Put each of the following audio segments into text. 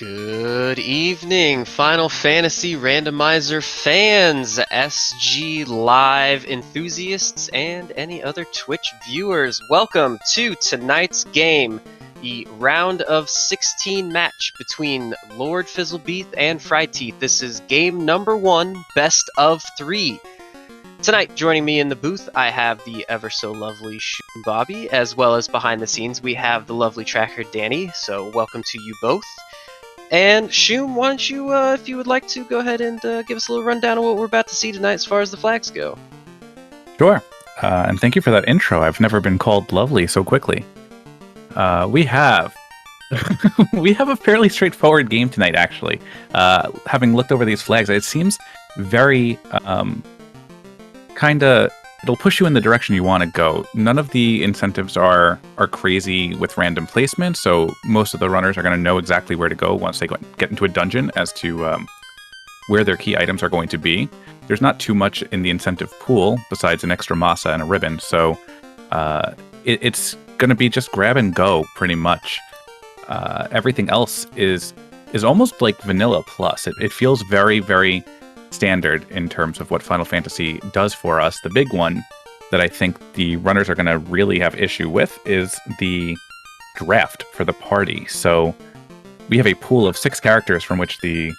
Good evening, Final Fantasy Randomizer fans, SGLive enthusiasts, and any other Twitch viewers. Welcome to tonight's game, the round of 16 match between LordFizzlebeef and fryteeth. This is game number 1, best of 3. Tonight, joining me in the booth, I have the ever-so-lovely Shoom Bobby, as well as behind the scenes, we have the lovely tracker Danny, so welcome to you both. And Shoom, why don't you, if you would like to, go ahead and give us a little rundown of what we're about to see tonight as far as the flags go. Sure, and thank you for that intro. I've never been called lovely so quickly. We have a fairly straightforward game tonight, actually. Having looked over these flags, it seems very it'll push you in the direction you want to go. None of the incentives are crazy with random placement, so most of the runners are going to know exactly where to go once they get into a dungeon as to where their key items are going to be. There's not too much in the incentive pool besides an extra masa and a ribbon, so it's going to be just grab and go pretty much. Everything else is almost like vanilla plus. It feels very, very standard in terms of what Final Fantasy does for us. The big one that I think the runners are going to really have issue with is the draft for the party. So we have a pool of 6 characters from which the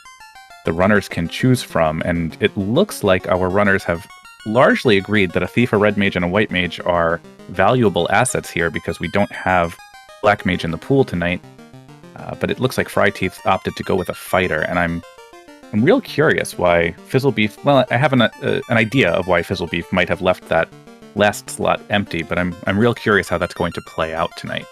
runners can choose from, and it looks like our runners have largely agreed that a thief, a red mage, and a white mage are valuable assets here because we don't have black mage in the pool tonight. But it looks like fryteeth opted to go with a fighter, and I'm real curious why Fizzlebeef... Well, I have an idea of why Fizzlebeef might have left that last slot empty, but I'm real curious how that's going to play out tonight.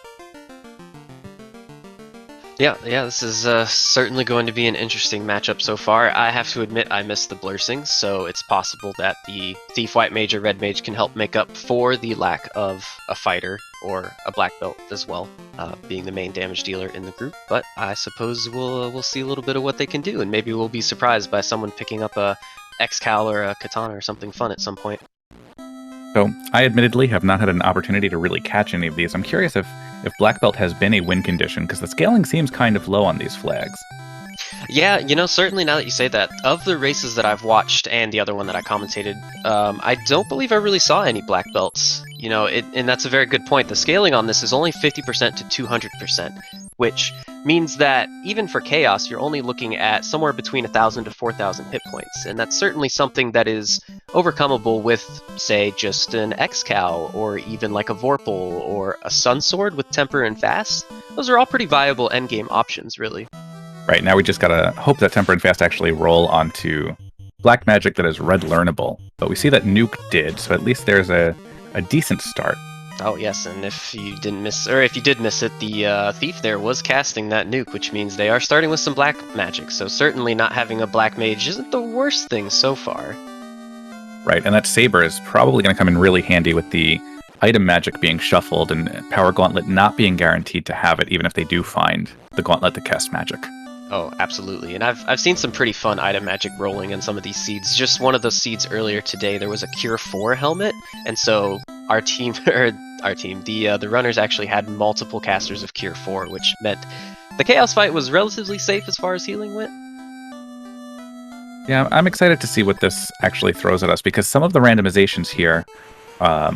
Yeah, this is certainly going to be an interesting matchup so far. I have to admit I missed the blursings, so it's possible that the Thief, White Mage, or Red Mage can help make up for the lack of a fighter or a black belt as well, being the main damage dealer in the group. But I suppose we'll see a little bit of what they can do, and maybe we'll be surprised by someone picking up a X-Cal or a Katana or something fun at some point. So, I admittedly have not had an opportunity to really catch any of these. I'm curious if Black Belt has been a win condition, because the scaling seems kind of low on these flags. Yeah, certainly now that you say that, of the races that I've watched and the other one that I commentated, I don't believe I really saw any black belts. And that's a very good point. The scaling on this is only 50% to 200%, which means that even for Chaos, you're only looking at somewhere between 1,000 to 4,000 hit points, and that's certainly something that is overcomeable with, say, just an X-Cal, or even like a Vorpal, or a Sun Sword with Temper and Fast. Those are all pretty viable endgame options, really. Right, now we just gotta hope that Temper and Fast actually roll onto black magic that is red learnable. But we see that Nuke did, so at least there's a decent start. Oh yes, and if you didn't miss, or if you did miss it, the Thief there was casting that Nuke, which means they are starting with some black magic, so certainly not having a black mage isn't the worst thing so far. Right, and that Saber is probably going to come in really handy with the item magic being shuffled and Power Gauntlet not being guaranteed to have it, even if they do find the Gauntlet to cast magic. Oh, absolutely. And I've seen some pretty fun item magic rolling in some of these seeds. Just one of those seeds earlier today, there was a Cure 4 helmet, and so our team, the runners actually had multiple casters of Cure 4, which meant the Chaos fight was relatively safe as far as healing went. Yeah, I'm excited to see what this actually throws at us, because some of the randomizations here are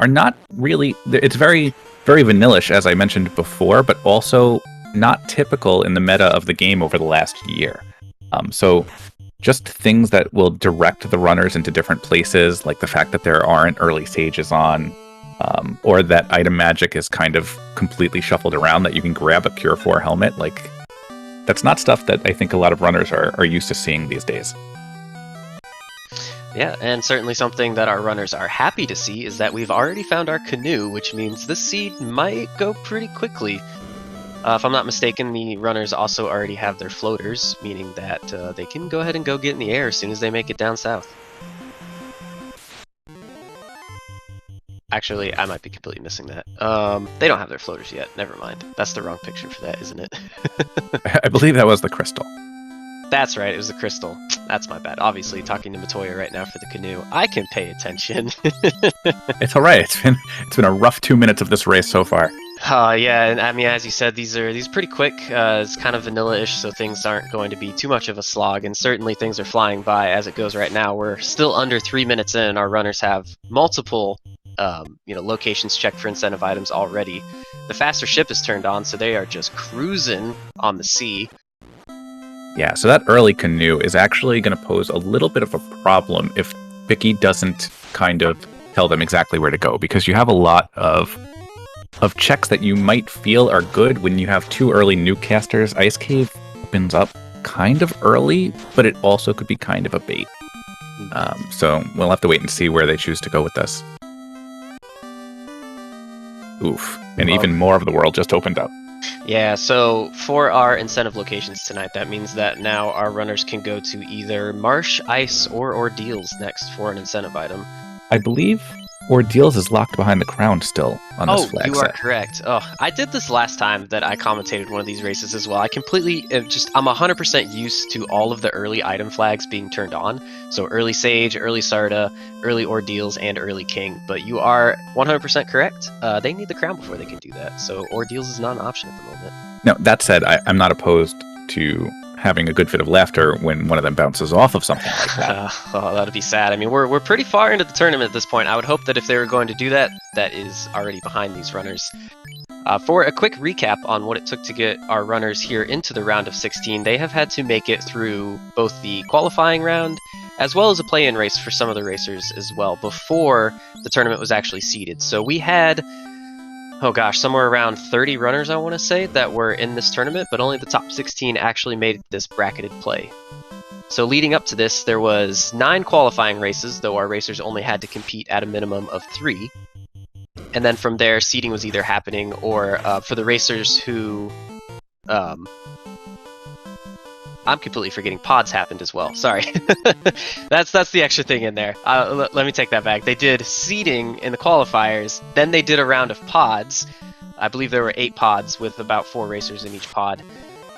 not really... It's very, very vanillish, as I mentioned before, but also not typical in the meta of the game over the last year. So just things that will direct the runners into different places, like the fact that there aren't early sages on, or that item magic is kind of completely shuffled around, that you can grab a Cure 4 helmet. Like, that's not stuff that I think a lot of runners are used to seeing these days. Yeah, and certainly something that our runners are happy to see is that we've already found our canoe, which means this seed might go pretty quickly. If I'm not mistaken, the runners also already have their floaters, meaning that they can go ahead and go get in the air as soon as they make it down south. Actually, I might be completely missing that. They don't have their floaters yet. Never mind. That's the wrong picture for that, isn't it? I believe that was the crystal. That's right, it was the crystal. That's my bad. Obviously, talking to Matoya right now for the canoe. I can pay attention. It's all right. It's been a rough 2 minutes of this race so far. Yeah, and I mean, as you said, these are pretty quick. It's kind of vanilla-ish, so things aren't going to be too much of a slog, and certainly things are flying by as it goes right now. We're still under 3 minutes in. Our runners have multiple, locations checked for incentive items already. The faster ship is turned on, so they are just cruising on the sea. Yeah, so that early canoe is actually going to pose a little bit of a problem if Vicky doesn't kind of tell them exactly where to go, because you have a lot of checks that you might feel are good when you have 2 early nuke casters. Ice Cave opens up kind of early, but it also could be kind of a bait. So we'll have to wait and see where they choose to go with this. Oof. And even more of the world just opened up. Yeah, so for our incentive locations tonight, that means that now our runners can go to either Marsh, Ice, or Ordeals next for an incentive item. I believe Ordeals is locked behind the crown still on this flag you set. are correct. Oh, I did this last time that I commentated one of these races as well. I completely I'm 100% used to all of the early item flags being turned on. So early Sage, early Sarda, early Ordeals, and early King. But you are 100% correct. They need the crown before they can do that. So Ordeals is not an option at the moment. Now, that said, I'm not opposed to having a good fit of laughter when one of them bounces off of something like that. Oh, that'd be sad. I mean, we're pretty far into the tournament at this point. I would hope that if they were going to do that, that is already behind these runners. For a quick recap on what it took to get our runners here into the round of 16, they have had to make it through both the qualifying round as well as a play-in race for some of the racers as well before the tournament was actually seeded. So we had, oh gosh, somewhere around 30 runners, I want to say, that were in this tournament, but only the top 16 actually made this bracketed play. So leading up to this, there was 9 qualifying races, though our racers only had to compete at a minimum of 3. And then from there, seeding was either happening or for the racers who... I'm completely forgetting pods happened as well. Sorry. that's the extra thing in there. Let me take that back. They did seeding in the qualifiers, then they did a round of pods. I believe there were 8 pods with about 4 racers in each pod.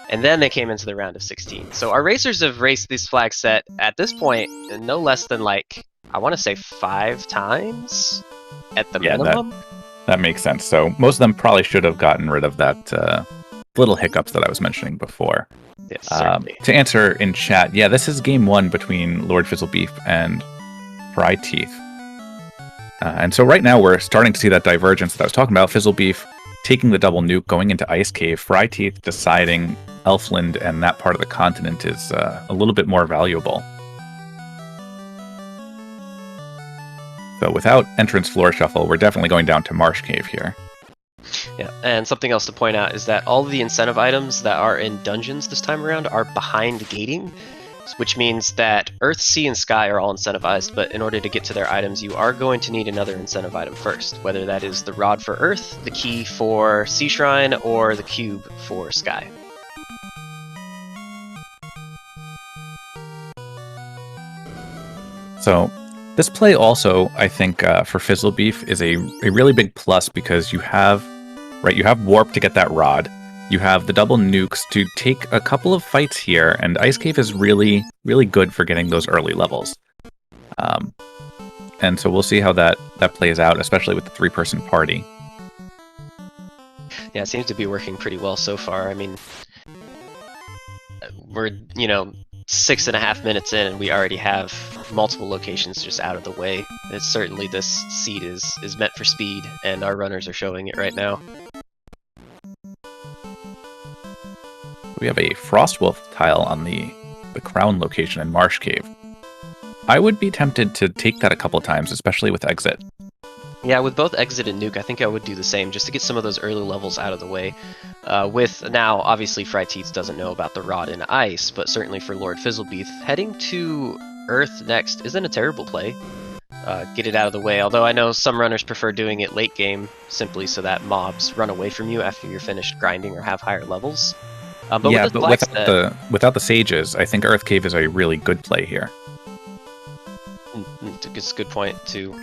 And then they came into the round of 16. So our racers have raced this flag set at this point no less than, like, I want to say 5 times at the minimum. That makes sense. So most of them probably should have gotten rid of that little hiccups that I was mentioning before. Yes, certainly. To answer in chat, yeah, this is game 1 between LordFizzlebeef and fryteeth. And so right now we're starting to see that divergence that I was talking about. Fizzlebeef taking the double nuke, going into Ice Cave, fryteeth deciding Elfland and that part of the continent is a little bit more valuable. So without entrance floor shuffle, we're definitely going down to Marsh Cave here. Yeah, and something else to point out is that all of the incentive items that are in dungeons this time around are behind gating, which means that Earth, Sea, and Sky are all incentivized, but in order to get to their items, you are going to need another incentive item first, whether that is the rod for Earth, the key for Sea Shrine, or the cube for Sky. So this play also, I think, for Fizzlebeef is a really big plus because you have warp to get that rod. You have the double nukes to take a couple of fights here, and Ice Cave is really, really good for getting those early levels. And so we'll see how that plays out, especially with the 3-person party. Yeah, it seems to be working pretty well so far. I mean, we're, 6.5 minutes in, and we already have multiple locations just out of the way. It's certainly this seed is meant for speed, and our runners are showing it right now. We have a Frostwolf tile on the crown location in Marsh Cave. I would be tempted to take that a couple times, especially with Exit. Yeah, with both Exit and Nuke, I think I would do the same, just to get some of those early levels out of the way. With now, obviously, fryteeth doesn't know about the Rod and Ice, but certainly for LordFizzlebeef, heading to Earth next isn't a terrible play. Get it out of the way, although I know some runners prefer doing it late game, simply so that mobs run away from you after you're finished grinding or have higher levels. Without the Sages, I think Earth Cave is a really good play here. It's a good point, too.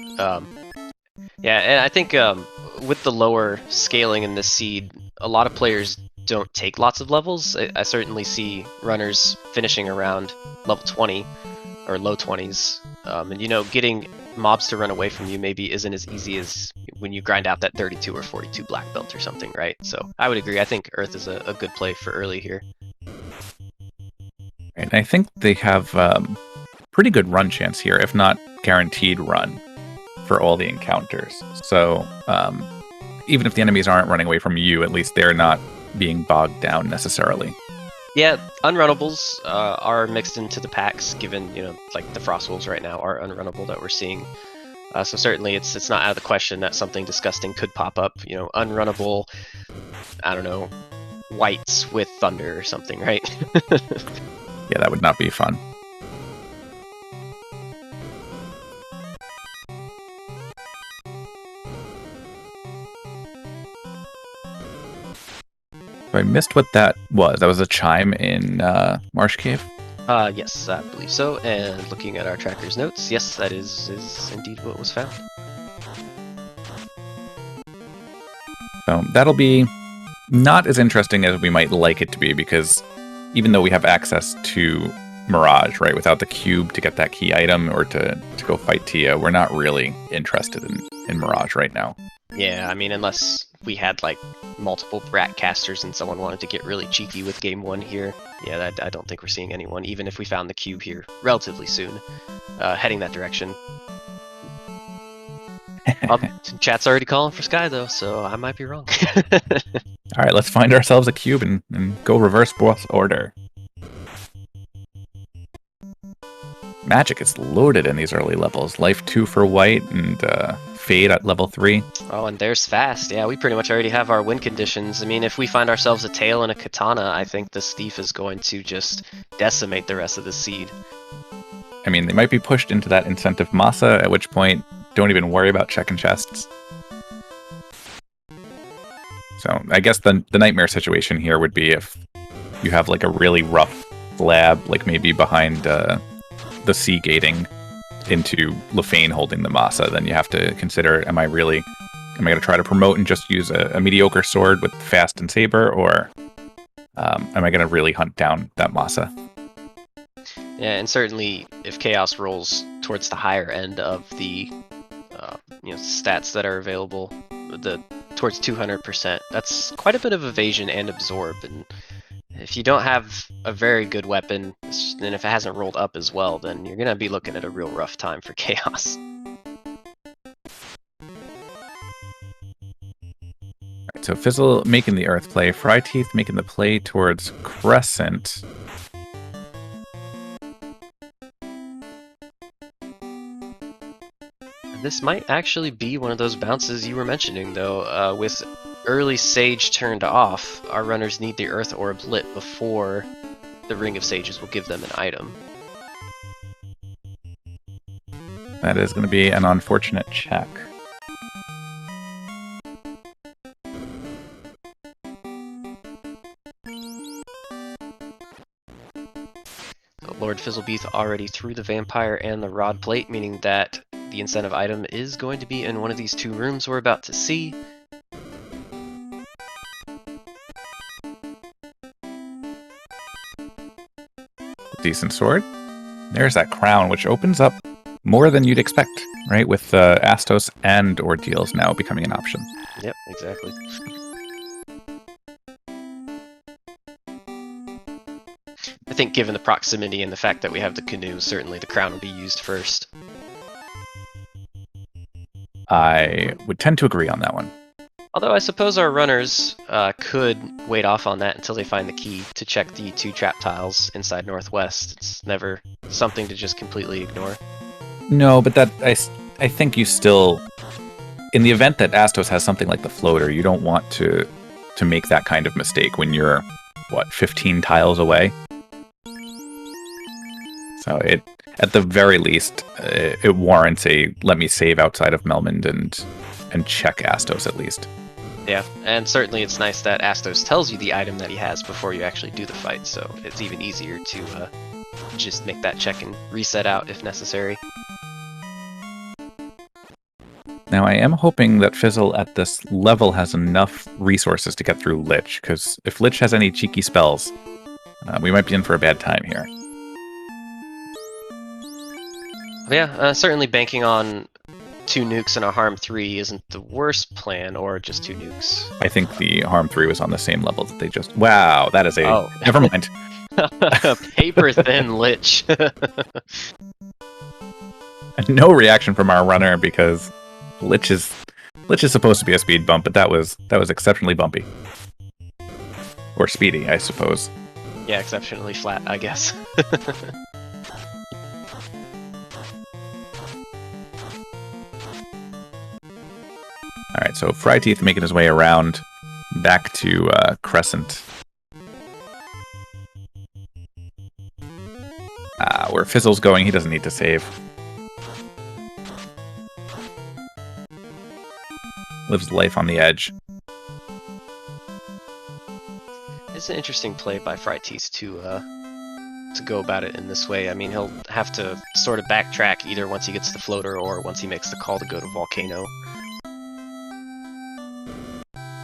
Yeah, and I think with the lower scaling in this seed, a lot of players don't take lots of levels. I certainly see runners finishing around level 20 or low 20s. And getting mobs to run away from you maybe isn't as easy as when you grind out that 32 or 42 black belt or something, right? So I would agree. I think Earth is a good play for early here. And I think they have pretty good run chance here, if not guaranteed run for all the encounters. So even if the enemies aren't running away from you, at least they're not being bogged down necessarily. Yeah, unrunnables are mixed into the packs, given, you know, like the Frost Wolves right now are unrunnable that we're seeing. So certainly it's not out of the question that something disgusting could pop up, you know, unrunnable, I don't know, whites with thunder or something, right? Yeah, that would not be fun. I missed what that was. That was a chime in Marsh Cave? Yes, I believe so. And looking at our tracker's notes, yes, that is indeed what was found. So that'll be not as interesting as we might like it to be, because even though we have access to Mirage, right, without the cube to get that key item or to go fight Tia, we're not really interested in Mirage right now. Yeah, I mean, unless we had like multiple Brat casters and someone wanted to get really cheeky with game 1 here, yeah, I don't think we're seeing anyone, even if we found the cube here relatively soon, heading that direction. Chat's already calling for Sky though, so I might be wrong. All right, let's find ourselves a cube and go reverse boss order. Magic is loaded in these early levels. Life 2 for white and Fade at level 3. Oh, and there's fast. Yeah, we pretty much already have our win conditions. I mean, if we find ourselves a tail and a katana, I think this thief is going to just decimate the rest of the seed. I mean, they might be pushed into that incentive masa, at which point, don't even worry about checking chests. So I guess the nightmare situation here would be if you have like a really rough lab, like maybe behind the sea gating into Lefane holding the masa, then you have to consider, am I going to try to promote and just use a mediocre sword with fast and saber, or am I going to really hunt down that masa? Yeah, and certainly if Chaos rolls towards the higher end of the stats that are available, towards 200%, that's quite a bit of evasion and absorb, and if you don't have a very good weapon, and if it hasn't rolled up as well, then you're going to be looking at a real rough time for Chaos. Alright, so Fizzle making the Earth play, fryteeth making the play towards Crescent. This might actually be one of those bounces you were mentioning, though. With early Sage turned off, our runners need the Earth Orb lit before the Ring of Sages will give them an item. That is going to be an unfortunate check. LordFizzlebeef already threw the Vampire and the Rod Plate, meaning that the incentive item is going to be in one of these 2 rooms we're about to see. Decent sword. There's that crown, which opens up more than you'd expect, right? With Astos and Ordeals now becoming an option. Yep, exactly. I think given the proximity and the fact that we have the canoe, certainly the crown will be used first. I would tend to agree on that one. Although I suppose our runners could wait off on that until they find the key to check the 2 trap tiles inside Northwest. It's never something to just completely ignore. No, but that I think you still, in the event that Astos has something like the floater, you don't want to make that kind of mistake when you're, 15 tiles away? So at the very least, it warrants a let me save outside of Melmond and check Astos at least. Yeah, and certainly it's nice that Astos tells you the item that he has before you actually do the fight, so it's even easier to just make that check and reset out if necessary. Now I am hoping that Fizzle at this level has enough resources to get through Lich, because if Lich has any cheeky spells, we might be in for a bad time here. Yeah, certainly banking on 2 nukes and a harm 3 isn't the worst plan, or just 2 nukes. I think the harm 3 was on the same level that they just... Wow, that is a... Oh. Never mind. Paper thin lich. No reaction from our runner because Lich is supposed to be a speed bump, but that was exceptionally bumpy. Or speedy, I suppose. Yeah, exceptionally flat, I guess. Alright, so Fryteeth making his way around back to Crescent. Where Fizzle's going, he doesn't need to save. Lives life on the edge. It's an interesting play by fryteeth to go about it in this way. I mean, he'll have to sort of backtrack either once he gets the floater or once he makes the call to go to Volcano.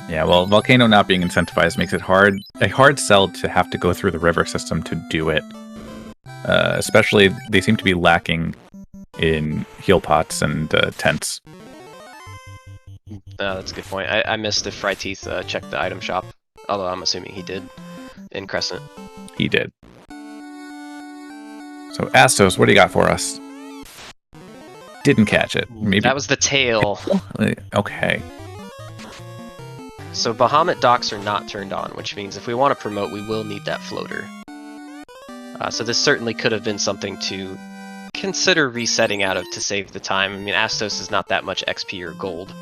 Yeah, well, Volcano not being incentivized makes it a hard sell to have to go through the river system to do it. Especially, they seem to be lacking in heal pots and tents. That's a good point. I missed if fryteeth checked the item shop, although I'm assuming he did in Crescent. He did. So, Astos, what do you got for us? Didn't catch it. Maybe that was the tail. Okay. So Bahamut docks are not turned on, which means if we want to promote, we will need that floater. So this certainly could have been something to consider resetting out of to save the time. I mean, Astos is not that much XP or gold.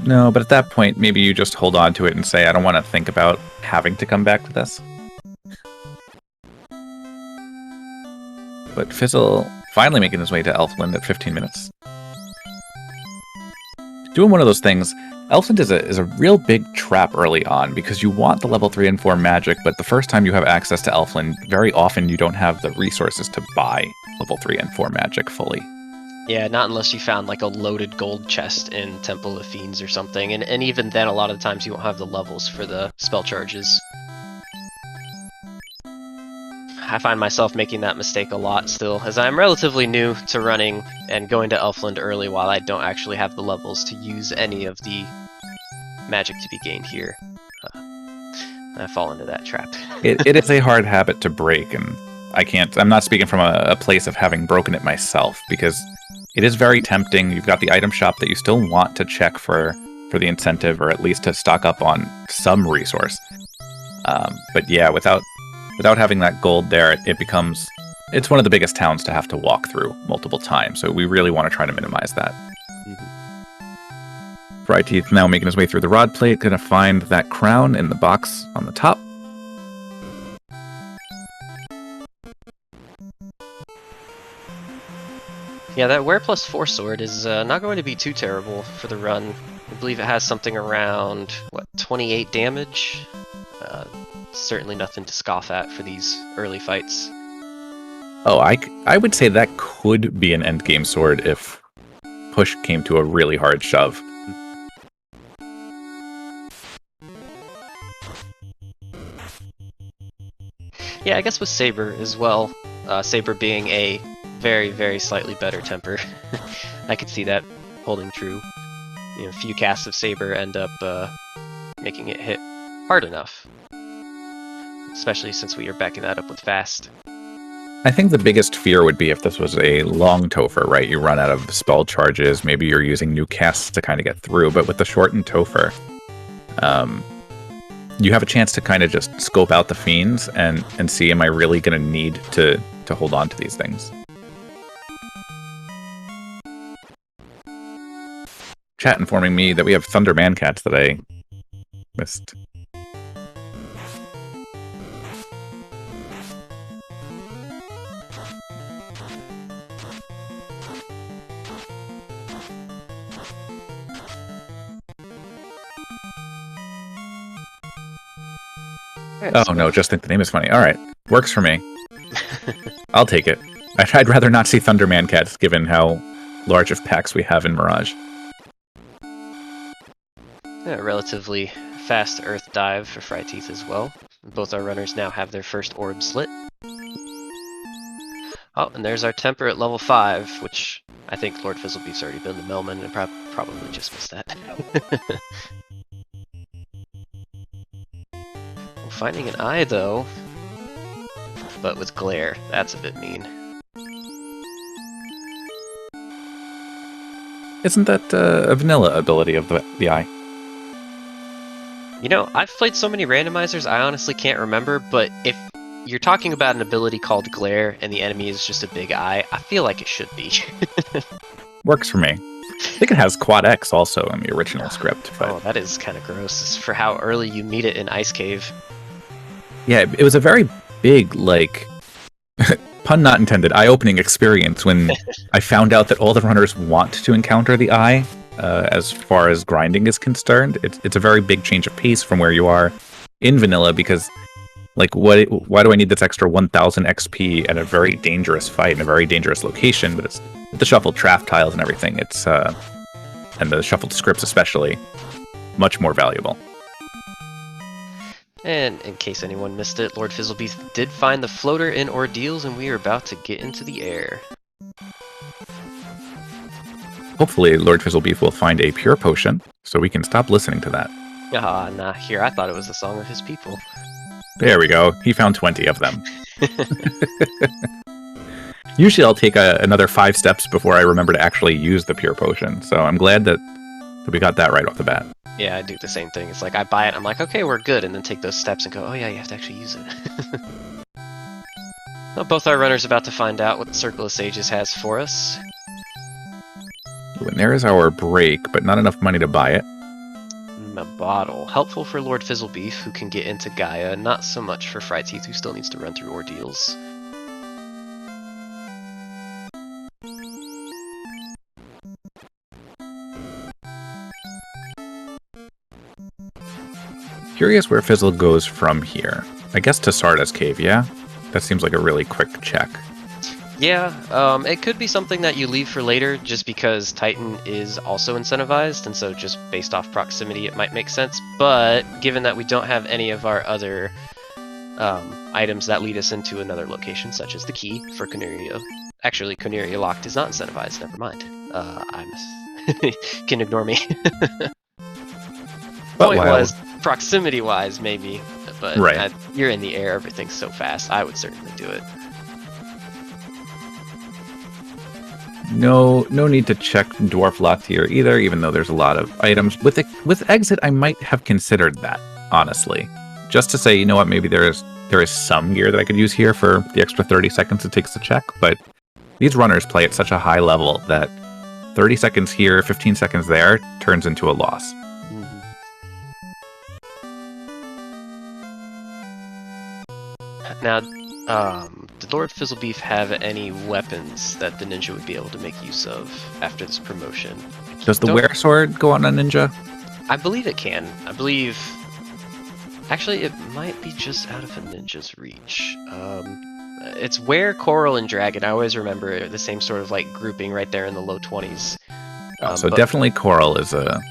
No, but at that point, maybe you just hold on to it and say, I don't want to think about having to come back to this. But Fizzle finally making his way to Elfland at 15 minutes. Doing one of those things, Elfland is a real big trap early on because you want the level 3 and 4 magic, but the first time you have access to Elfland, very often you don't have the resources to buy level 3 and 4 magic fully. Yeah, not unless you found like a loaded gold chest in Temple of Fiends or something, and even then a lot of the times you won't have the levels for the spell charges. I find myself making that mistake a lot still, as I'm relatively new to running and going to Elfland early while I don't actually have the levels to use any of the magic to be gained here. I fall into that trap. It is a hard habit to break, and I'm not speaking from a place of having broken it myself, because it is very tempting. You've got the item shop that you still want to check for the incentive, or at least to stock up on some resource. But yeah, without having that gold there, it's one of the biggest towns to have to walk through multiple times, so we really want to try to minimize that. Fryteeth now making his way through the rod plate, gonna find that crown in the box on the top. Yeah, that Wear plus 4 sword is not going to be too terrible for the run. I believe it has something around, 28 damage? Certainly nothing to scoff at for these early fights. Oh, I would say that could be an endgame sword if push came to a really hard shove. Yeah, I guess with Saber as well. Saber being a very, very slightly better temper. I could see that holding true. You know, a few casts of Saber end up making it hit hard enough. Especially since we are backing that up with fast. I think the biggest fear would be if this was a long Topher, right? You run out of spell charges, maybe you're using new casts to kind of get through, but with the shortened Topher, you have a chance to kind of just scope out the fiends and see, am I really going to need to hold on to these things? Chat informing me that we have Thunder Mancats that I missed. Oh no, just think the name is funny. Alright, works for me. I'll take it. I'd rather not see Thunder Mancats given how large of packs we have in Mirage. Yeah, relatively fast Earth dive for Fryteeth as well. Both our runners now have their first orb slit. Oh, and there's our temper at level 5, which I think LordFizzlebeef's already been the Melman and probably just missed that. Well, finding an eye, though, but with glare, that's a bit mean. Isn't that a vanilla ability of the eye? You know, I've played so many randomizers, I honestly can't remember, but if you're talking about an ability called Glare and the enemy is just a big eye, I feel like it should be. Works for me. I think it has Quad X also in the original script. But... Oh, that is kind of gross for how early you meet it in Ice Cave. Yeah, it was a very big, like, pun not intended, eye-opening experience when I found out that all the runners want to encounter the eye. As far as grinding is concerned, it's a very big change of pace from where you are in vanilla, because like why do I need this extra 1000 XP at a very dangerous fight in a very dangerous location? But it's with the shuffled trap tiles and everything, it's and the shuffled scripts especially, much more valuable. And in case anyone missed it, LordFizzlebeef did find the floater in Ordeals, and we are about to get into the air. Hopefully, LordFizzlebeef will find a pure potion, so we can stop listening to that. Ah, nah, here, I thought it was the song of his people. There we go. He found 20 of them. Usually I'll take another 5 steps before I remember to actually use the pure potion, so I'm glad that we got that right off the bat. Yeah, I do the same thing. It's like I buy it, I'm like, okay, we're good, and then take those steps and go, oh yeah, you have to actually use it. Well, both our runners about to find out what the Circle of Sages has for us. And there is our break, but not enough money to buy it. A bottle. Helpful for LordFizzlebeef, who can get into Gaia, not so much for fryteeth, who still needs to run through Ordeals. Curious where Fizzle goes from here. I guess to Sarda's cave, yeah? That seems like a really quick check. Yeah, it could be something that you leave for later, just because Titan is also incentivized, and so just based off proximity it might make sense, but given that we don't have any of our other items that lead us into another location, such as the key for Coneria. Actually, Coneria Locked is not incentivized, never mind. Can ignore me. Point was, proximity-wise, maybe, but right. You're in the air, everything's so fast, I would certainly do it. No need to check Dwarf Locked here either, even though there's a lot of items. With Exit, I might have considered that, honestly. Just to say, you know what, maybe there is some gear that I could use here for the extra 30 seconds it takes to check, but these runners play at such a high level that 30 seconds here, 15 seconds there turns into a loss. Now, did LordFizzlebeef have any weapons that the ninja would be able to make use of after this promotion? Does the Wear Sword go on a ninja? I believe it can. I believe... Actually, it might be just out of a ninja's reach. It's Wear, Coral, and Dragon. I always remember the same sort of like grouping right there in the low 20s. So definitely Coral is a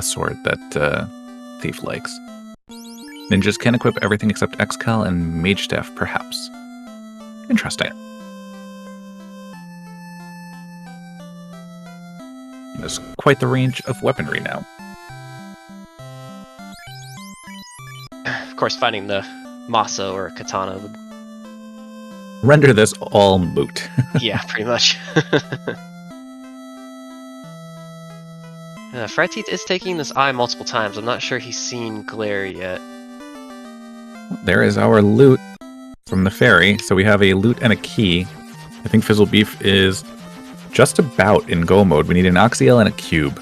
sword that Thief likes. Ninjas can equip everything except Xcal and Mage Staff, perhaps. Interesting. There's quite the range of weaponry now. Of course, finding the Masa or Katana would... render this all moot. Yeah, pretty much. fryteeth is taking this eye multiple times. I'm not sure he's seen Glare yet. There is our loot from the ferry. So we have a loot and a key. I think Fizzlebeef is just about in go mode. We need an Oxyel and a cube.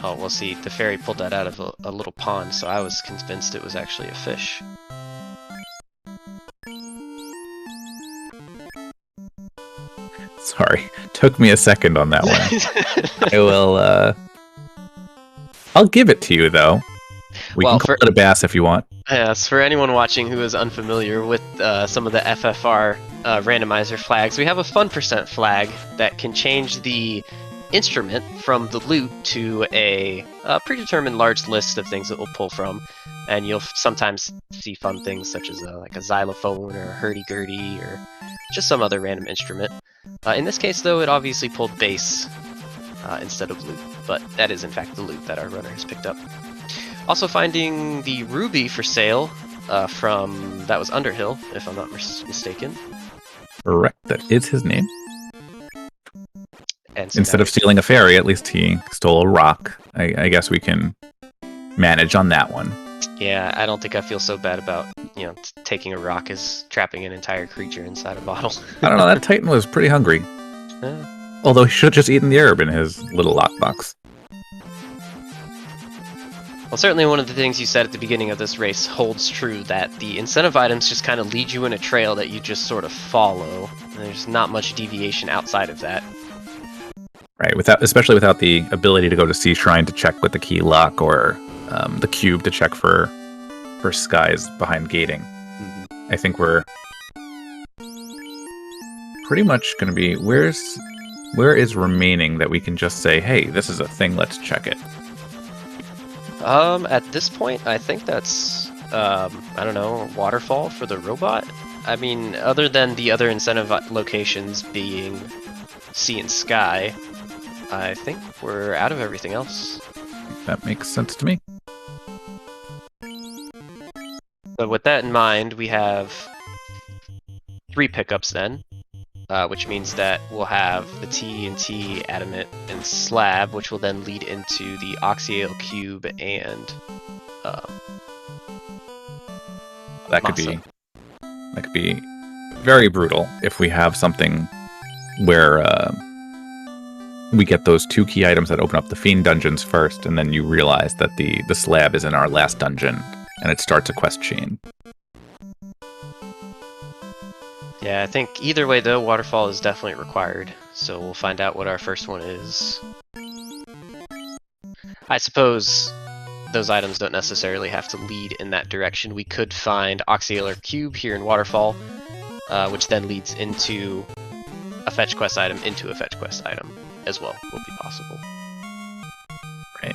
Oh, well, see, the ferry pulled that out of a little pond, so I was convinced it was actually a fish. Sorry, took me a second on that one. I will, I'll give it to you, though. We can call it a bass if you want. Yes, for anyone watching who is unfamiliar with some of the FFR randomizer flags, we have a fun percent flag that can change the instrument from the loot to a predetermined large list of things that we'll pull from, and you'll sometimes see fun things such as like a xylophone or a hurdy-gurdy or just some other random instrument. In this case, though, it obviously pulled base instead of loot, but that is in fact the loot that our runner has picked up. Also finding the ruby for sale from, that was Underhill, if I'm not mistaken. Correct, that is his name. And so instead of stealing a fairy, at least he stole a rock. I guess we can manage on that one. Yeah, I don't think I feel so bad about, taking a rock as trapping an entire creature inside a bottle. I don't know, that Titan was pretty hungry. Although he should have just eaten the herb in his little lockbox. Well, certainly one of the things you said at the beginning of this race holds true, that the incentive items just kind of lead you in a trail that you just sort of follow. And there's not much deviation outside of that. Right, especially without the ability to go to Sea Shrine to check with the key lock, or the cube to check for skies behind gating. I think we're pretty much going to be... Where is remaining that we can just say, hey, this is a thing, let's check it? At this point, I think that's, I don't know, waterfall for the robot? I mean, other than the other incentive locations being sea and sky, I think we're out of everything else. That makes sense to me. So with that in mind, we have 3 pickups then, which means that we'll have the TNT, Adamant, and Slab, which will then lead into the Oxyale Cube and that could be very brutal if we have something where we get those 2 key items that open up the Fiend dungeons first, and then you realize that the slab is in our last dungeon, and it starts a quest chain. Yeah, I think either way though, waterfall is definitely required, so we'll find out what our first one is. I suppose those items don't necessarily have to lead in that direction. We could find Oxyalar Cube here in Waterfall, which then leads into a fetch quest item into a fetch quest item as well, will be possible. Right.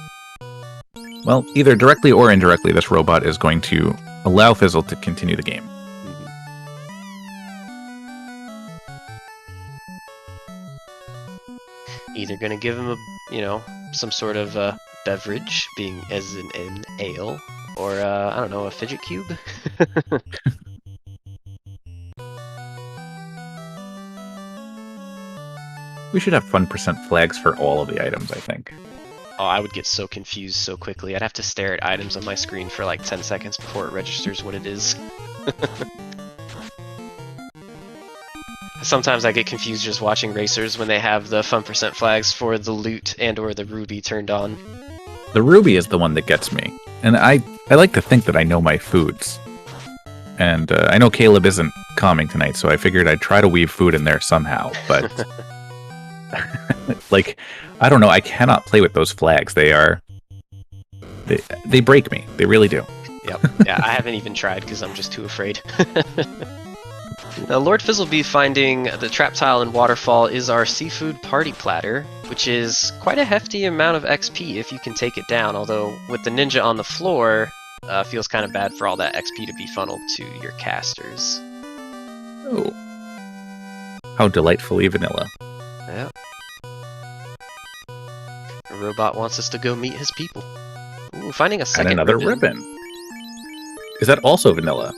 Well, either directly or indirectly, this robot is going to allow Fizzle to continue the game. Either gonna give him some sort of beverage, being as in an ale, or I don't know, a fidget cube. We should have 1% flags for all of the items, I think. Oh, I would get so confused so quickly. I'd have to stare at items on my screen for like 10 seconds before it registers what it is. Sometimes I get confused just watching racers when they have the 1% flags for the loot and or the ruby turned on. The ruby is the one that gets me. And I like to think that I know my foods. And I know Caleb isn't calming tonight, so I figured I'd try to weave food in there somehow. But, like, I don't know, I cannot play with those flags. They break me. They really do. Yep. Yeah, I haven't even tried because I'm just too afraid. Now, LordFizzlebeef finding the trap tile in Waterfall is our seafood party platter, which is quite a hefty amount of XP if you can take it down, although with the ninja on the floor, feels kind of bad for all that XP to be funneled to your casters. Oh. How delightfully vanilla. Yeah. The robot wants us to go meet his people. Ooh, finding a second and another ribbon. Is that also vanilla?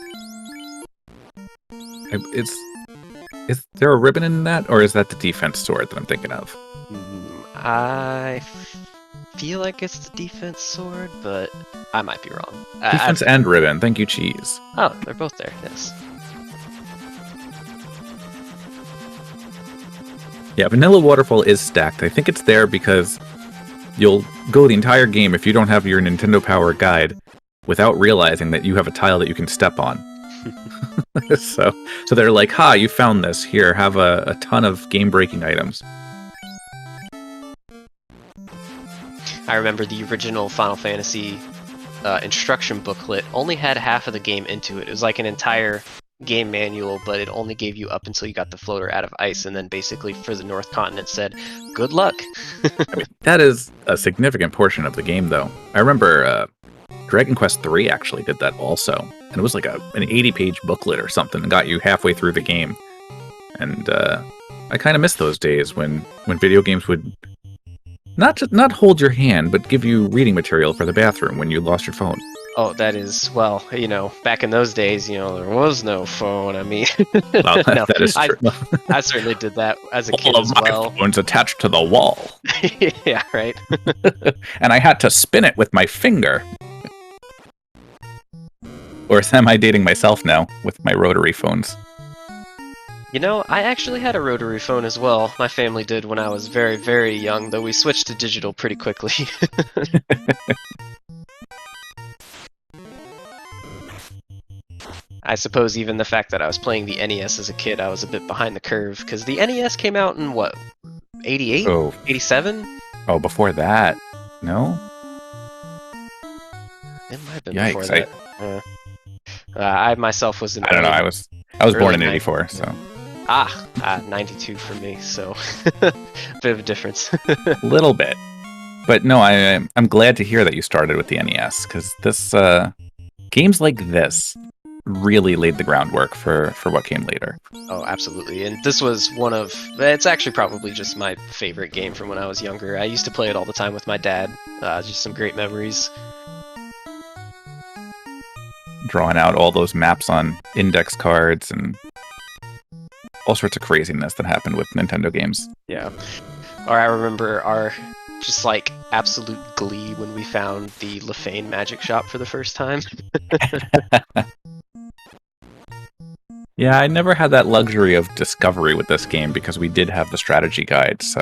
Is there a ribbon in that, or is that the defense sword that I'm thinking of? I feel like it's the defense sword, but I might be wrong. Defense and ribbon. Thank you, cheese. Oh, they're both there. Yes. Yeah, vanilla waterfall is stacked. I think it's there because you'll go the entire game if you don't have your Nintendo Power guide without realizing that you have a tile that you can step on. So they're like, ha, you found this. Here, have a ton of game-breaking items. I remember the original Final Fantasy instruction booklet only had half of the game into it. It was like an entire game manual, but it only gave you up until you got the floater out of ice, and then basically for the North Continent said, good luck. I mean, that is a significant portion of the game, though. I remember Dragon Quest III actually did that also, and it was like an 80-page booklet or something and got you halfway through the game. And I kind of miss those days when video games would not hold your hand, but give you reading material for the bathroom when you lost your phone. Oh, that is, well, back in those days, there was no phone. I mean, Well, no, that is true. I certainly did that as a kid All of as my well. phones attached to the wall. Yeah, right. And I had to spin it with my finger. Or am I dating myself now with my rotary phones? I actually had a rotary phone as well. My family did when I was very, very young, though we switched to digital pretty quickly. I suppose even the fact that I was playing the NES as a kid, I was a bit behind the curve, because the NES came out in, what, 88? Oh. 87? Oh, before that? No? It might have been Yikes, before that. I myself was in I don't know, I was born in 84, so... 92 for me, so a bit of a difference. A little bit. But no, I'm glad to hear that you started with the NES, because this games like this really laid the groundwork for what came later. Oh, absolutely. And this was it's actually probably just my favorite game from when I was younger. I used to play it all the time with my dad. Just some great memories. Drawing out all those maps on index cards and all sorts of craziness that happened with Nintendo games. Yeah. Or I remember our just like absolute glee when we found the Lefane magic shop for the first time. Yeah, I never had that luxury of discovery with this game because we did have the strategy guide, so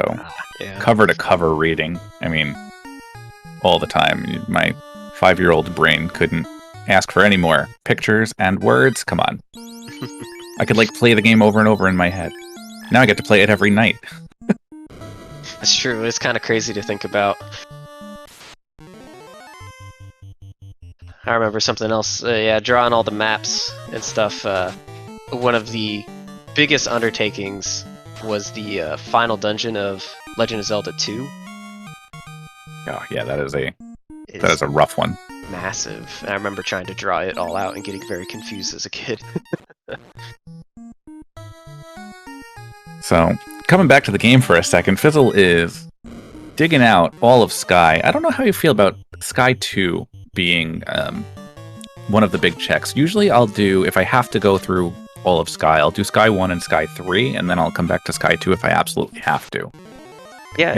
Yeah. cover to cover reading. I mean, all the time. My 5-year-old brain couldn't ask for any more pictures and words. Come on. I could play the game over and over in my head. Now I get to play it every night. That's true. It's kind of crazy to think about. I remember something else. Yeah, drawing all the maps and stuff. One of the biggest undertakings was the final dungeon of Legend of Zelda 2. Oh yeah, that is a rough one. Massive. And I remember trying to draw it all out and getting very confused as a kid. So, coming back to the game for a second, Fizzle is digging out all of Sky. I don't know how you feel about Sky 2 being one of the big checks. Usually I'll do, if I have to go through all of Sky, I'll do Sky 1 and Sky 3, and then I'll come back to Sky 2 if I absolutely have to. Yeah,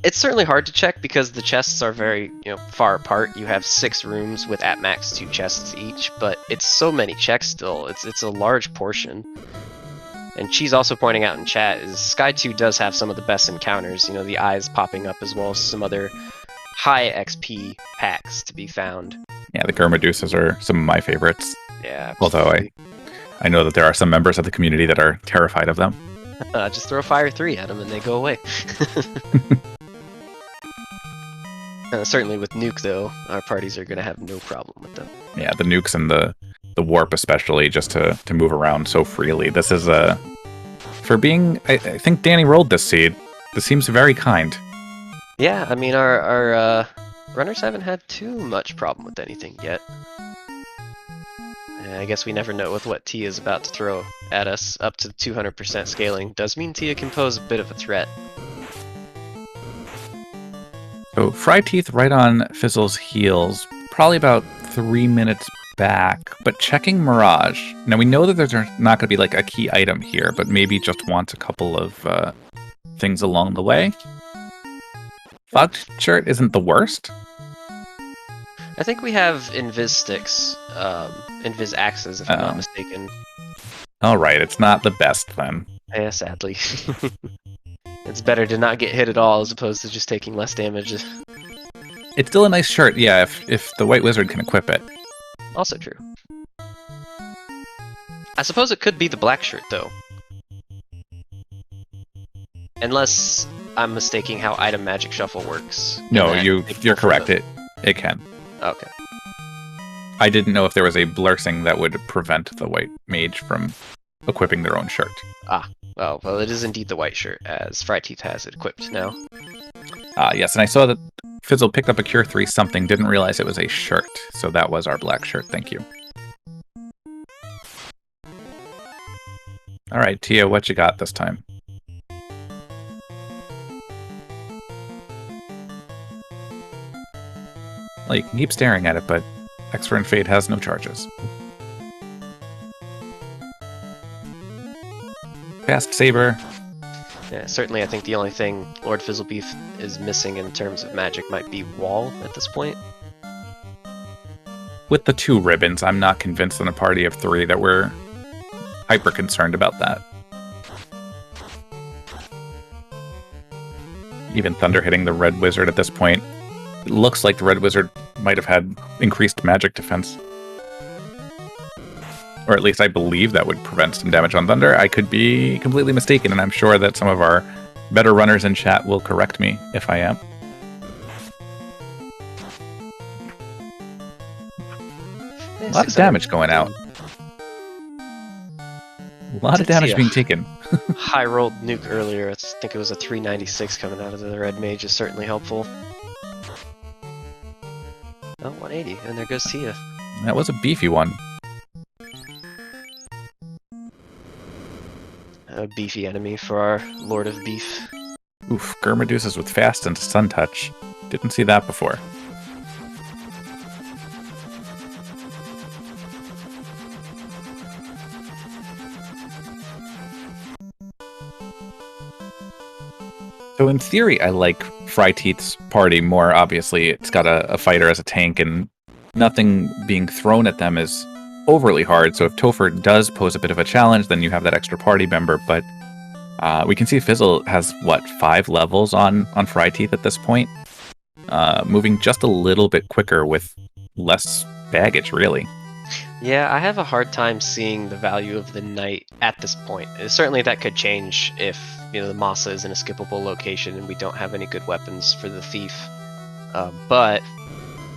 it's certainly hard to check because the chests are very, far apart. You have 6 rooms with at max 2 chests each, but it's so many checks still. It's a large portion. And she's also pointing out in chat is Sky 2 does have some of the best encounters, the eyes popping up as well as some other high XP packs to be found. Yeah, the Gurmadusas are some of my favorites. Yeah. Although I know that there are some members of the community that are terrified of them. Just throw Fire 3 at them and they go away. Certainly with Nuke, though, our parties are going to have no problem with them. Yeah, the nukes and the warp especially, just to move around so freely. This is for being, I think Danny rolled this seed. This seems very kind. Yeah, I mean, our runners haven't had too much problem with anything yet. I guess we never know with what Tia is about to throw at us. Up to 200% scaling does mean Tia can pose a bit of a threat. So fryteeth right on Fizzle's heels, probably about 3 minutes back, but checking Mirage. Now we know that there's not going to be a key item here, but maybe just wants a couple of things along the way. Fog shirt isn't the worst. I think we have Invis sticks, Invis axes, if I'm not mistaken. Alright, it's not the best then. Yeah, sadly. It's better to not get hit at all as opposed to just taking less damage. It's still a nice shirt, yeah, if the White Wizard can equip it. Also true. I suppose it could be the black shirt, though. Unless I'm mistaking how item magic shuffle works. No, you're correct. It can. Okay. I didn't know if there was a blursing that would prevent the white mage from equipping their own shirt. Oh, well, it is indeed the white shirt, as fryteeth has it equipped now. Yes, and I saw that Fizzle picked up a Cure 3 something, didn't realize it was a shirt, so that was our black shirt, thank you. Alright, Tia, what you got this time? Well, you can keep staring at it, but Exfer and Fade has no charges. Fast Saber. Yeah, certainly I think the only thing LordFizzlebeef is missing in terms of magic might be Wall at this point. With the 2 ribbons, I'm not convinced in a party of 3 that we're hyper concerned about that. Even Thunder hitting the Red Wizard at this point. It looks like the Red Wizard might have had increased magic defense. Or at least I believe that would prevent some damage on Thunder. I could be completely mistaken, and I'm sure that some of our better runners in chat will correct me if I am. A lot of damage going out. A lot of damage being taken. High rolled nuke earlier. I think it was a 396 coming out of the red mage is certainly helpful. Oh, 180, and there goes Tia. That was a beefy one. A beefy enemy for our Lord of Beef. Oof, Germeduses with fast and Sun Touch. Didn't see that before. So in theory, I like Fryteeth's party more. Obviously, it's got a fighter as a tank, and nothing being thrown at them is overly hard. So if Topher does pose a bit of a challenge, then you have that extra party member. But we can see Fizzle has, what, 5 levels on Fryteeth at this point? Moving just a little bit quicker with less baggage, really. Yeah, I have a hard time seeing the value of the knight at this point. Certainly that could change if, you know, the Masa is in a skippable location and we don't have any good weapons for the thief. But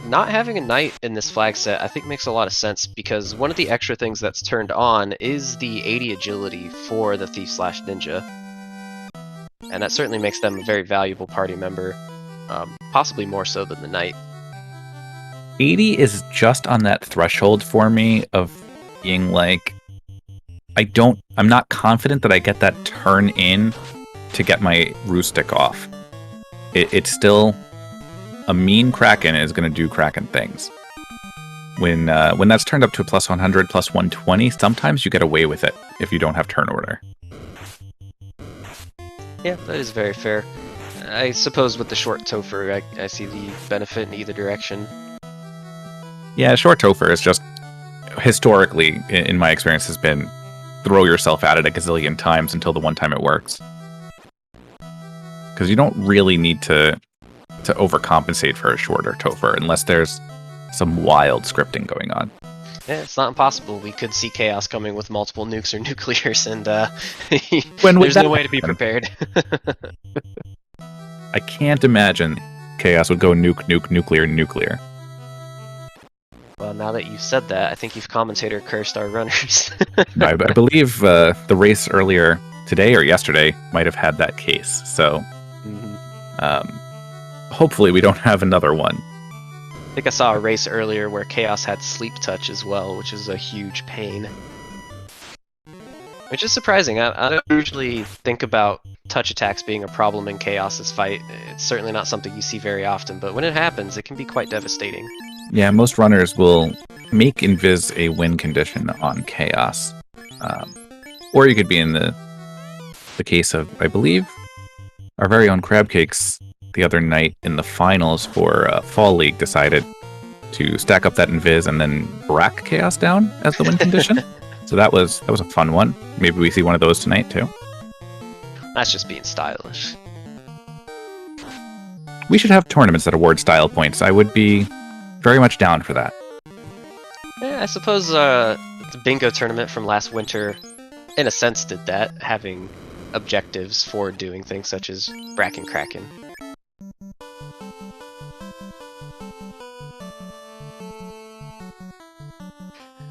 not having a knight in this flag set I think makes a lot of sense, because one of the extra things that's turned on is the 80 agility for the thief/ninja. And that certainly makes them a very valuable party member, possibly more so than the knight. 80 is just on that threshold for me of being like, I'm not confident that I get that turn in to get my Roostic off. It's still a mean Kraken is going to do Kraken things. When that's turned up to a plus 100, plus 120, sometimes you get away with it if you don't have turn order. Yeah, that is very fair. I suppose with the short Topher, I see the benefit in either direction. Yeah, short Topher is just, historically, in my experience, has been throw yourself at it a gazillion times until the one time it works. Because you don't really need to overcompensate for a shorter Topher unless there's some wild scripting going on. Yeah, it's not impossible. We could see Chaos coming with multiple nukes or nuclears, and there's no way to be prepared. I can't imagine Chaos would go nuke, nuke, nuclear, nuclear. Well, now that you've said that, I think you've commentator cursed our runners. I believe the race earlier today or yesterday might have had that case, so hopefully we don't have another one. I think I saw a race earlier where Chaos had Sleep Touch as well, which is a huge pain. Which is surprising. I don't usually think about touch attacks being a problem in Chaos's fight. It's certainly not something you see very often, but when it happens, it can be quite devastating. Yeah, most runners will make Invis a win condition on Chaos. Or you could be in the case of, I believe, our very own Crabcakes the other night in the finals for Fall League decided to stack up that Invis and then brack Chaos down as the win condition. So that was a fun one. Maybe we see one of those tonight too. That's just being stylish. We should have tournaments that award style points. I would be very much down for that. Yeah, I suppose the bingo tournament from last winter, in a sense, did that, having objectives for doing things such as bracking Kraken.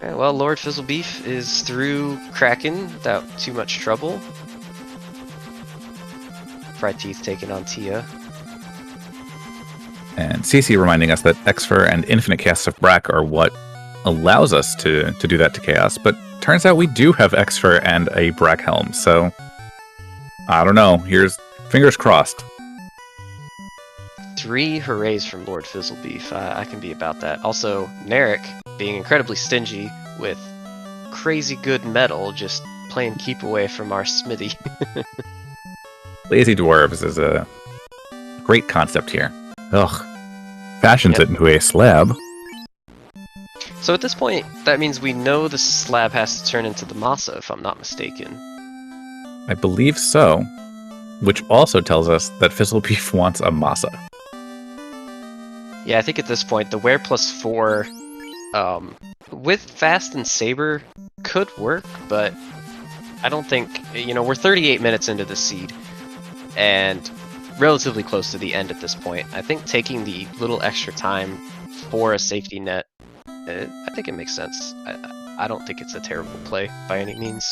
Alright, well, LordFizzlebeef is through Kraken without too much trouble. Fryteeth taking on Tia. And CC reminding us that Exfer and infinite casts of Brack are what allows us to do that to Chaos, but turns out we do have Exfer and a Brack Helm, so I don't know. Here's fingers crossed. 3 hoorays from LordFizzlebeef. I can be about that. Also, Narek being incredibly stingy with crazy good metal, just playing keep away from our smithy. Lazy dwarves is a great concept here. Ugh. Fashions it into a slab. So at this point, that means we know the slab has to turn into the masa, if I'm not mistaken. I believe so. Which also tells us that Fizzlebeef wants a masa. Yeah, I think at this point, the wear +4 with Fast and Saber could work, but I don't think, we're 38 minutes into the seed, and relatively close to the end at this point. I think taking the little extra time for a safety net, I think it makes sense. I don't think it's a terrible play by any means.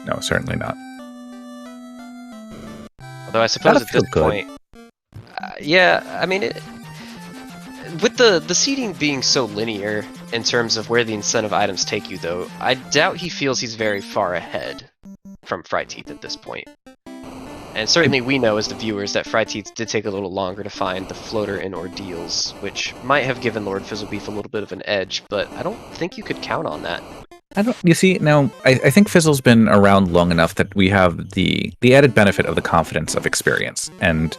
No, certainly not. Although I suppose at this point, yeah, I mean, with the seeding being so linear in terms of where the incentive items take you, though, I doubt he feels he's very far ahead from fryteeth at this point. And certainly we know as the viewers that fryteeth did take a little longer to find the floater in ordeals, which might have given LordFizzlebeef a little bit of an edge, but I don't think you could count on that. You see, now, I think Fizzle's been around long enough that we have the added benefit of the confidence of experience, and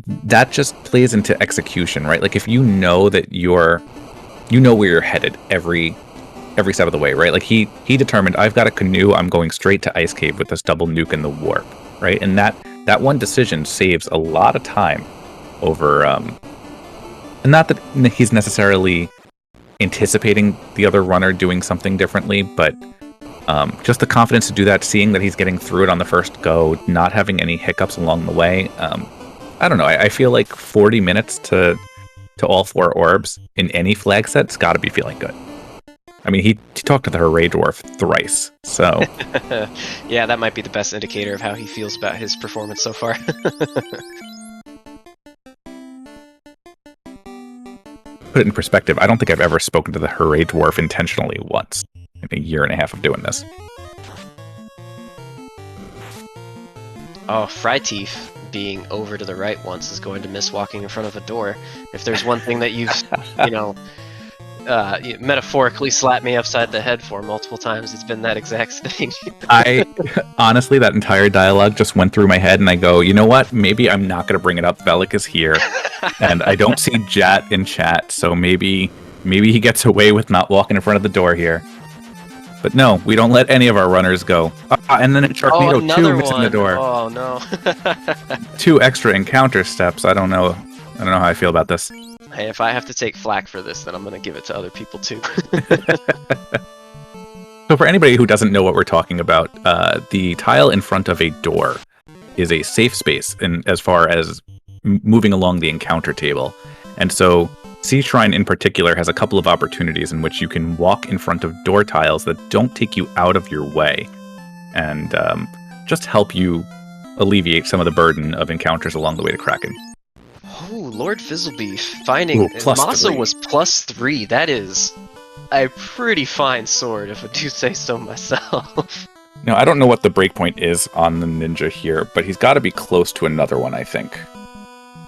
that just plays into execution, right? Like, if you know that you know where you're headed every step of the way, right? Like, he determined, I've got a canoe, I'm going straight to Ice Cave with this double nuke in the warp, right? And that one decision saves a lot of time over, and not that he's necessarily anticipating the other runner doing something differently, but just the confidence to do that, seeing that he's getting through it on the first go, not having any hiccups along the way. I don't know. I feel like 40 minutes to all 4 orbs in any flag set's got to be feeling good. I mean, he talked to the Hooray Dwarf thrice, so... Yeah, that might be the best indicator of how he feels about his performance so far. Put it in perspective, I don't think I've ever spoken to the Hooray Dwarf intentionally once in a year and a half of doing this. Oh, fryteeth being over to the right once is going to miss walking in front of a door. If there's one thing that you've, metaphorically slapped me upside the head for multiple times, it's been that exact thing. Honestly, that entire dialogue just went through my head, and I go, you know what? Maybe I'm not going to bring it up. Velik is here, and I don't see Jat in chat, so maybe he gets away with not walking in front of the door here. But no, we don't let any of our runners go. And then Sharknado 2 missing the door. Oh no. 2 extra encounter steps. I don't know how I feel about this. Hey, if I have to take flack for this, then I'm going to give it to other people too. So for anybody who doesn't know what we're talking about, the tile in front of a door is a safe space as far as moving along the encounter table. And so Sea Shrine in particular has a couple of opportunities in which you can walk in front of door tiles that don't take you out of your way and just help you alleviate some of the burden of encounters along the way to Kraken. Oh, LordFizzlebeef finding Masa was +3. That is a pretty fine sword, if I do say so myself. Now, I don't know what the breakpoint is on the ninja here, but he's got to be close to another one, I think,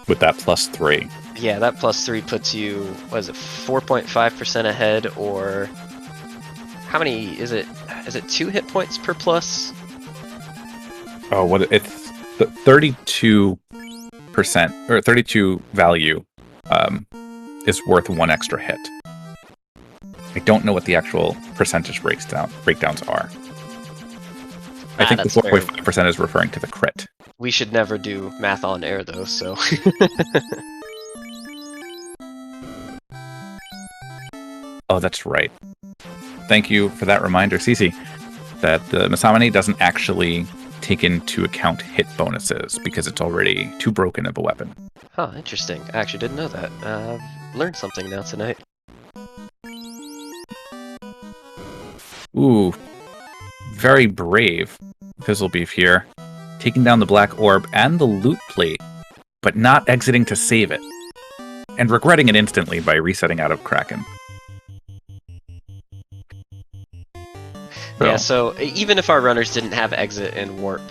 with that +3. Yeah, that +3 puts you, 4.5% ahead, or how many is it? Is it 2 hit points per plus? Oh, it's 32%, or 32 value is worth 1 extra hit. I don't know what the actual percentage breakdowns are. I think the 4.5% is referring to the crit. We should never do math on air, though, so... Oh, that's right. Thank you for that reminder, Cece, that the Masamune doesn't actually take into account hit bonuses because it's already too broken of a weapon. Huh, interesting. I actually didn't know that. I've learned something now tonight. Ooh, very brave Fizzlebeef here, taking down the black orb and the loot plate, but not exiting to save it, and regretting it instantly by resetting out of Kraken. Yeah, so even if our runners didn't have exit and warp,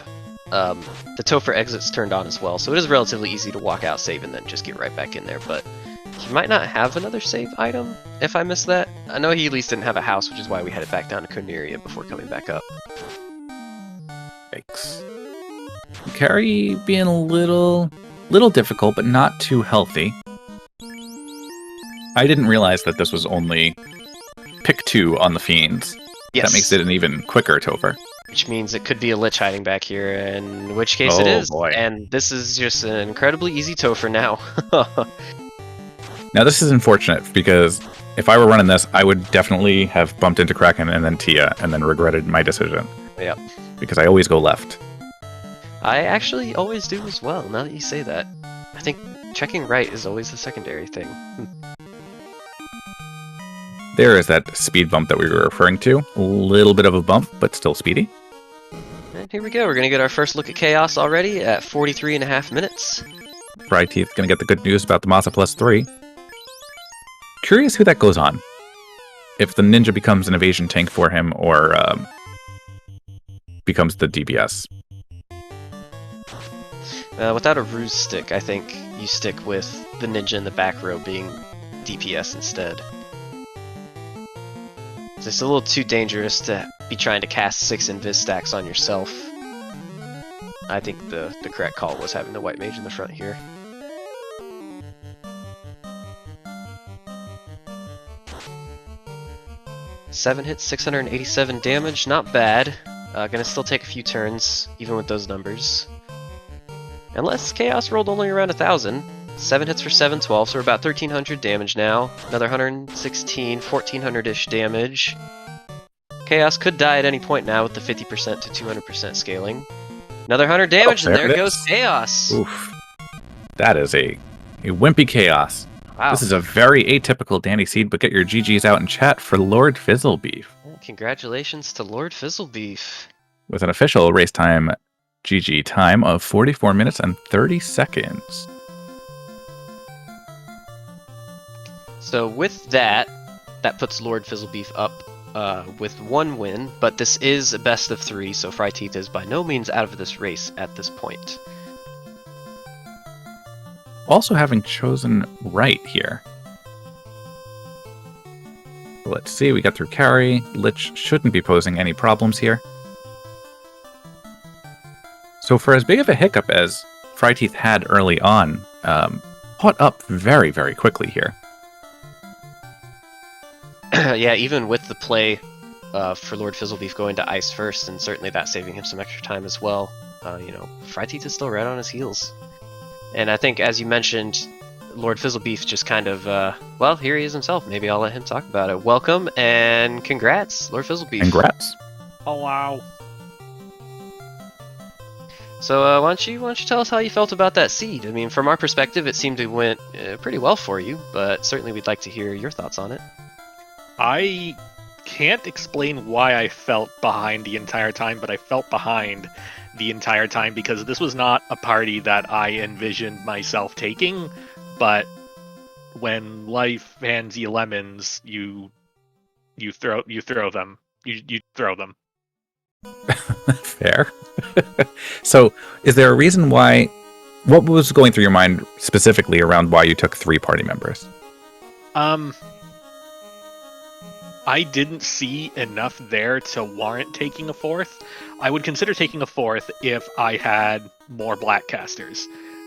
the Topher exit's turned on as well, so it is relatively easy to walk out, save, and then just get right back in there, but he might not have another save item if I missed that. I know he at least didn't have a house, which is why we headed back down to Corneria before coming back up. Yikes. Carry being a little difficult, but not too healthy. I didn't realize that this was only pick 2 on the Fiends. Yes. That makes it an even quicker Topher. Which means it could be a Lich hiding back here, in which case it is. Boy. And this is just an incredibly easy Topher now. Now this is unfortunate, because if I were running this, I would definitely have bumped into Kraken and then Tia, and then regretted my decision. Yep. Because I always go left. I actually always do as well, now that you say that. I think checking right is always the secondary thing. There is that speed bump that we were referring to. A little bit of a bump, but still speedy. And here we go, we're going to get our first look at Chaos already at 43.5 minutes. Fryteeth gonna get the good news about the Masa +3. Curious who that goes on. If the ninja becomes an evasion tank for him, or becomes the DPS. Without a ruse stick, I think you stick with the ninja in the back row being DPS instead. It's a little too dangerous to be trying to cast 6 invis stacks on yourself. I think the correct call was having the white mage in the front here. Seven hits, 687 damage, not bad. Gonna still take a few turns, even with those numbers. Unless Chaos rolled only around 1,000. 7 hits for 712, so we're about 1,300 damage now. Another 116, 1,400-ish damage. Chaos could die at any point now with the 50% to 200% scaling. Another 100 damage, and there goes Chaos! Oof. That is a wimpy Chaos. Wow. This is a very atypical Danny Seed, but get your GGs out in chat for LordFizzlebeef. Congratulations to LordFizzlebeef. With an official race time GG time of 44 minutes and 30 seconds. So with that puts LordFizzlebeef up with 1 win, but this is a best of 3, so fryteeth is by no means out of this race at this point. Also having chosen right here. Let's see, we got through carry. Lich shouldn't be posing any problems here. So for as big of a hiccup as fryteeth had early on, caught up very, very quickly here. Yeah, even with the play for LordFizzlebeef going to ice first, and certainly that saving him some extra time as well, fryteeth is still right on his heels. And I think, as you mentioned, LordFizzlebeef just kind of, well, here he is himself. Maybe I'll let him talk about it. Welcome, and congrats, LordFizzlebeef. Congrats. Oh, wow. So why don't you tell us how you felt about that seed? I mean, from our perspective, it seemed to went pretty well for you, but certainly we'd like to hear your thoughts on it. I can't explain why I felt behind the entire time, but I felt behind the entire time because this was not a party that I envisioned myself taking, but when life hands you lemons, you throw them. You throw them. Fair. So, is there a reason why? What was going through your mind specifically around why you took 3 party members? I didn't see enough there to warrant taking a 4th. I would consider taking a 4th if I had more black casters.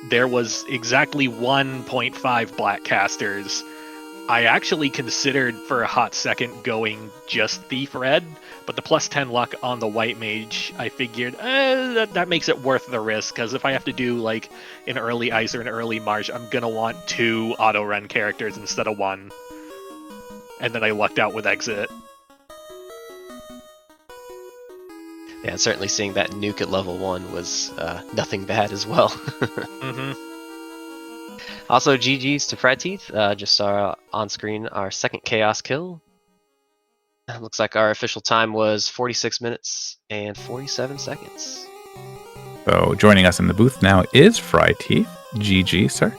There was exactly 1.5 black casters. I actually considered for a hot second going just Thief Red, but the plus 10 luck on the White Mage, I figured that makes it worth the risk, because if I have to do like an early Ice or an early March, I'm going to want 2 auto-run characters instead of 1. And then I lucked out with Exit. Yeah, and certainly seeing that nuke at level 1 was nothing bad as well. Mm-hmm. Also, GG's to fryteeth. Just saw on screen our second Chaos kill. Looks like our official time was 46 minutes and 47 seconds. So, joining us in the booth now is fryteeth. GG, sir.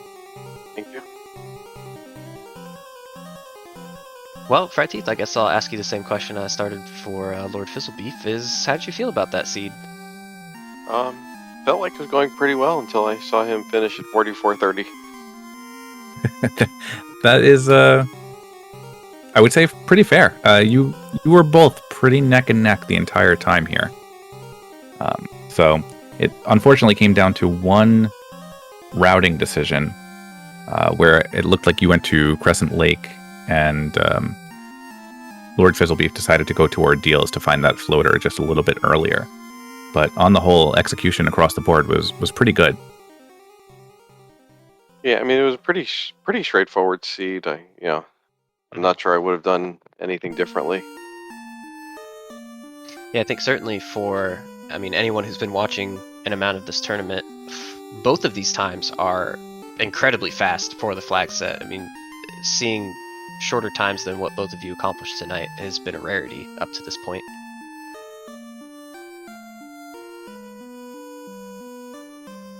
Thank you. Well, fryteeth, I guess I'll ask you the same question I started for LordFizzlebeef, is how did you feel about that seed? felt like it was going pretty well until I saw him finish at 44.30. That is, I would say, pretty fair. You were both pretty neck and neck the entire time here. So it unfortunately came down to one routing decision, where it looked like you went to Crescent Lake, and LordFizzlebeef decided to go toward Deals to find that floater just a little bit earlier. But on the whole, execution across the board was pretty good. Yeah, I mean, it was a pretty straightforward seed. I'm not sure I would have done anything differently. Yeah, I think certainly for, anyone who's been watching an amount of this tournament, both of these times are incredibly fast for the flag set. Seeing shorter times than what both of you accomplished tonight has been a rarity up to this point.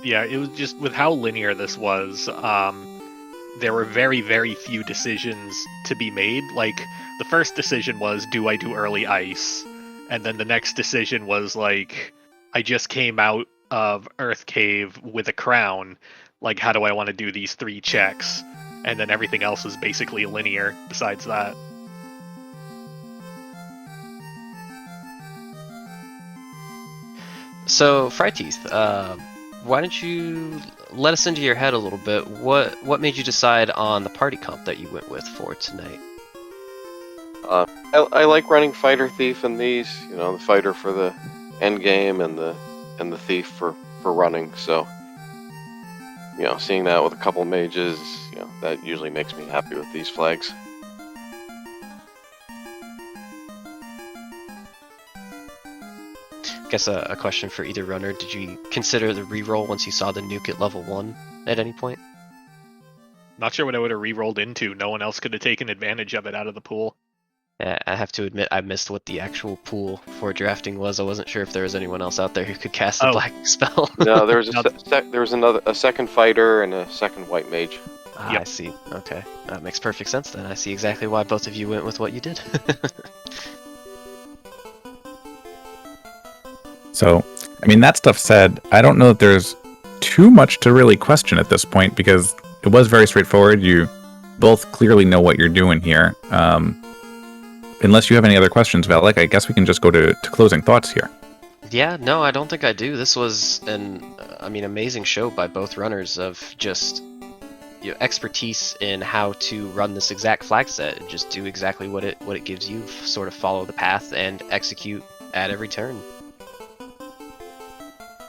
Yeah, it was just with how linear this was, there were very, very few decisions to be made. Like, the first decision was, do I do early ice? And then the next decision was, like, I just came out of Earth Cave with a crown. Like, how do I want to do these 3 checks? And then everything else is basically linear besides that. So, fryteeth, why don't you let us into your head a little bit? What made you decide on the party comp that you went with for tonight? I like running Fighter Thief in these. The fighter for the end game and the thief for running. So, seeing that with a couple mages, that usually makes me happy with these flags. I guess a question for either runner. Did you consider the reroll once you saw the nuke at level 1 at any point? Not sure what I would have re-rolled into. No one else could have taken advantage of it out of the pool. Yeah, I have to admit I missed what the actual pool for drafting was. I wasn't sure if there was anyone else out there who could cast a black spell. No, there was a second fighter and a second white mage. Yep. I see. Okay, that makes perfect sense then. I see exactly why both of you went with what you did. So, that stuff said, I don't know that there's too much to really question at this point, because it was very straightforward. You both clearly know what you're doing here. Unless you have any other questions, Valak, I guess we can just go to closing thoughts here. Yeah, no, I don't think I do. This was an amazing show by both runners of just expertise in how to run this exact flag set and just do exactly what it gives you, sort of follow the path and execute at every turn.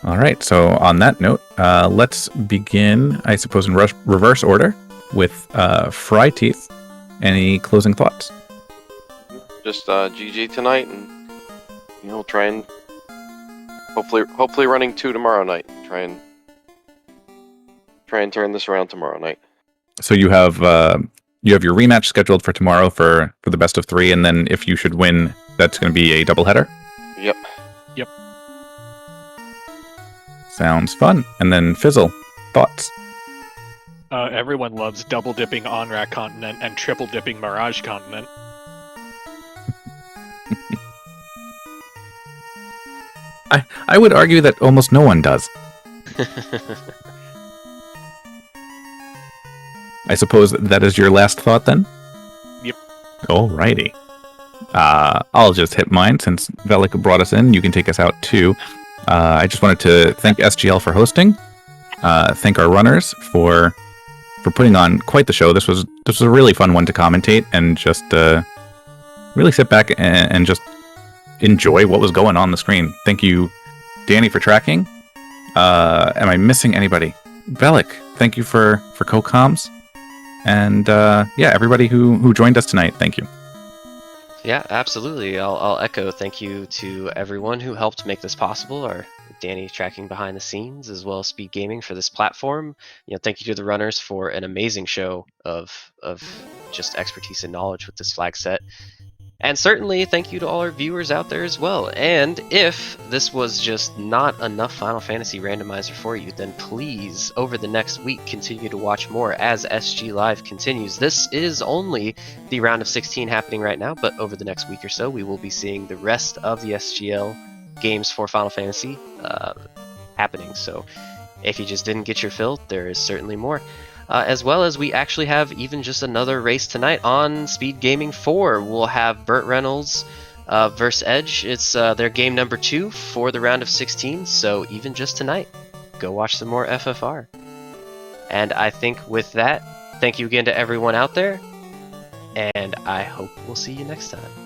All right, so on that note, let's begin, I suppose, in reverse order with fryteeth. Any closing thoughts? Just GG tonight, and try and hopefully running 2 tomorrow night. Try and turn this around tomorrow night. So you have your rematch scheduled for tomorrow for the best of 3, and then if you should win, that's going to be a doubleheader? Yep. Sounds fun. And then Fizzle, thoughts? Everyone loves double dipping Onrak Continent and triple dipping Mirage Continent. I would argue that almost no one does. I suppose that is your last thought then? Yep. Alrighty. I'll just hit mine since Velik brought us in. You can take us out too. I just wanted to thank SGL for hosting. Thank our runners for putting on quite the show. This was a really fun one to commentate and just really sit back and just enjoy what was going on the screen. Thank you, Danny, for tracking. Am I missing anybody? Velik, thank you for co-coms. And everybody who joined us tonight, thank you. Yeah, absolutely. I'll echo thank you to everyone who helped make this possible. Our Danny tracking behind the scenes, as well as SpeedGaming for this platform. Thank you to the runners for an amazing show of just expertise and knowledge with this flag set. And certainly thank you to all our viewers out there as well. And if this was just not enough Final Fantasy Randomizer for you, then please, over the next week, continue to watch more as SGLive continues. This is only the round of 16 happening right now, but over the next week or so, we will be seeing the rest of the SGL games for Final Fantasy. happening. So if you just didn't get your fill, there is certainly more. As well as we actually have even just another race tonight on SpeedGaming 4. We'll have Burt Reynolds versus Edge. It's their game number 2 for the round of 16. So even just tonight, go watch some more FFR. And I think with that, thank you again to everyone out there, and I hope we'll see you next time.